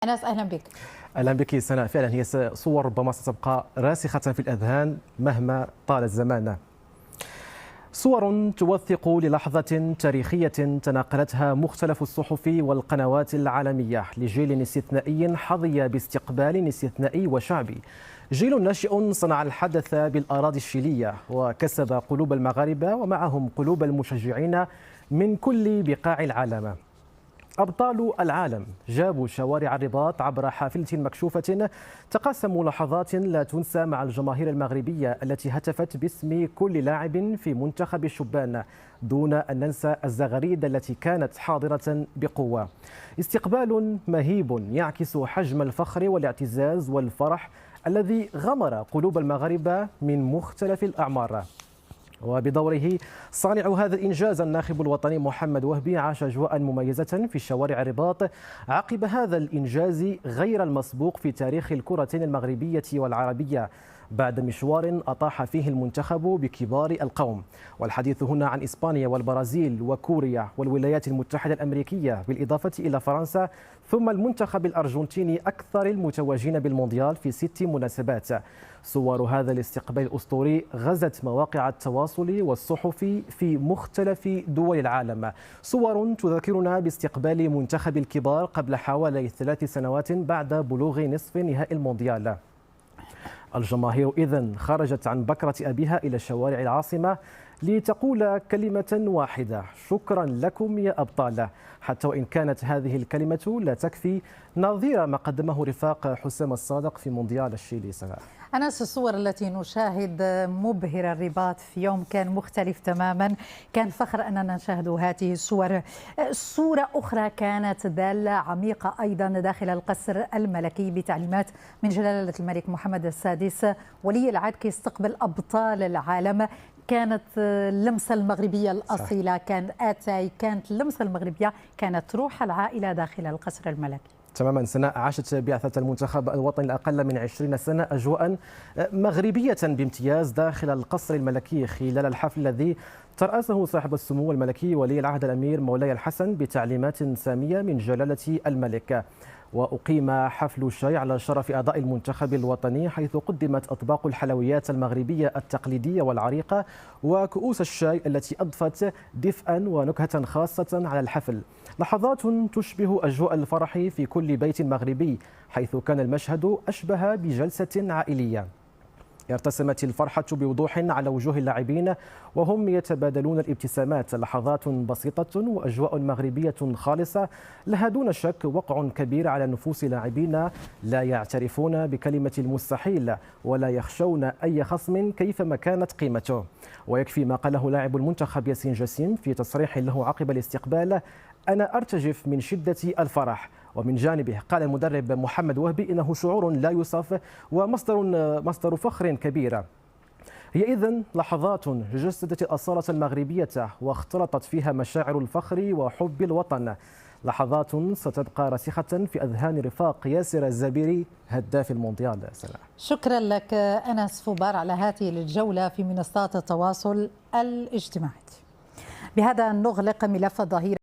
أنس أهلا بك. أهلا بك سناء. فعلا هي صور ربما ستبقى راسخة في الأذهان مهما طال الزمان. صور توثق للحظة تاريخية تناقلتها مختلف الصحف والقنوات العالمية لجيل استثنائي حظي باستقبال استثنائي وشعبي. جيل ناشئ صنع الحدث بالأراضي الشيلية وكسب قلوب المغاربة ومعهم قلوب المشجعين من كل بقاع العالم. أبطال العالم جابوا شوارع الرباط عبر حافلة مكشوفة، تقاسموا لحظات لا تنسى مع الجماهير المغربية التي هتفت باسم كل لاعب في منتخب الشبان، دون أن ننسى الزغاريد التي كانت حاضرة بقوة. استقبال مهيب يعكس حجم الفخر والاعتزاز والفرح الذي غمر قلوب المغاربة من مختلف الأعمار. وبدوره صانع هذا الإنجاز الناخب الوطني محمد وهبي عاش أجواء مميزة في شوارع الرباط عقب هذا الإنجاز غير المسبوق في تاريخ الكرة المغربية والعربية، بعد مشوار أطاح فيه المنتخب بكبار القوم. والحديث هنا عن إسبانيا والبرازيل وكوريا والولايات المتحدة الأمريكية بالإضافة إلى فرنسا، ثم المنتخب الأرجنتيني أكثر المتوجين بالمونديال في 6 مناسبات. صور هذا الاستقبال الأسطوري غزت مواقع التواصل والصحف في مختلف دول العالم. صور تذكرنا باستقبال منتخب الكبار قبل حوالي 3 سنوات بعد بلوغ نصف نهائي المونديال. الجماهير إذن خرجت عن بكرة أبيها إلى شوارع العاصمة لتقول كلمة واحدة: شكرا لكم يا أبطال، حتى وإن كانت هذه الكلمة لا تكفي نظير ما قدمه رفاق حسام الصادق في مونديال الشيلي. سنة أنس، الصور التي نشاهد مبهرة. الرباط في يوم كان مختلف تماما، كان فخر أننا نشاهد هذه الصور. صورة أخرى كانت دالة عميقة أيضا داخل القصر الملكي بتعليمات من جلالة الملك محمد السادس ولي العهد كيستقبل أبطال العالم. كانت اللمسة المغربية الأصيلة، كان آتاي، كانت اللمسة المغربية، كانت روح العائلة داخل القصر الملكي. تماما. سناء عاشت بعثة المنتخب الوطني الأقل من 20 سنة أجواء مغربية بامتياز داخل القصر الملكي خلال الحفل الذي ترأسه صاحب السمو الملكي ولي العهد الأمير مولاي الحسن بتعليمات سامية من جلالة الملك. وأقيم حفل الشاي على شرف أعضاء المنتخب الوطني، حيث قدمت أطباق الحلويات المغربية التقليدية والعريقة وكؤوس الشاي التي أضفت دفئا ونكهة خاصة على الحفل. لحظات تشبه أجواء الفرح في كل بيت مغربي، حيث كان المشهد أشبه بجلسة عائلية. ارتسمت الفرحة بوضوح على وجوه اللاعبين وهم يتبادلون الابتسامات، لحظات بسيطة وأجواء مغربية خالصة لها دون شك وقع كبير على نفوس لاعبين لا يعترفون بكلمة المستحيل ولا يخشون أي خصم كيفما كانت قيمته. ويكفي ما قاله لاعب المنتخب ياسين جسيم في تصريح له عقب الاستقبال: أنا أرتجف من شدة الفرح. ومن جانبه قال المدرب محمد وهبي إنه شعور لا يوصف ومصدر فخر كبير. هي إذن لحظات جسدت الأصالة المغربية واختلطت فيها مشاعر الفخر وحب الوطن، لحظات ستبقى راسخة في أذهان رفاق ياسر الزبيري هداف المونديال. سلام. شكرا لك أنس فوبار على هذه الجولة في منصات التواصل الاجتماعي. بهذا نغلق ملف الظهيرة.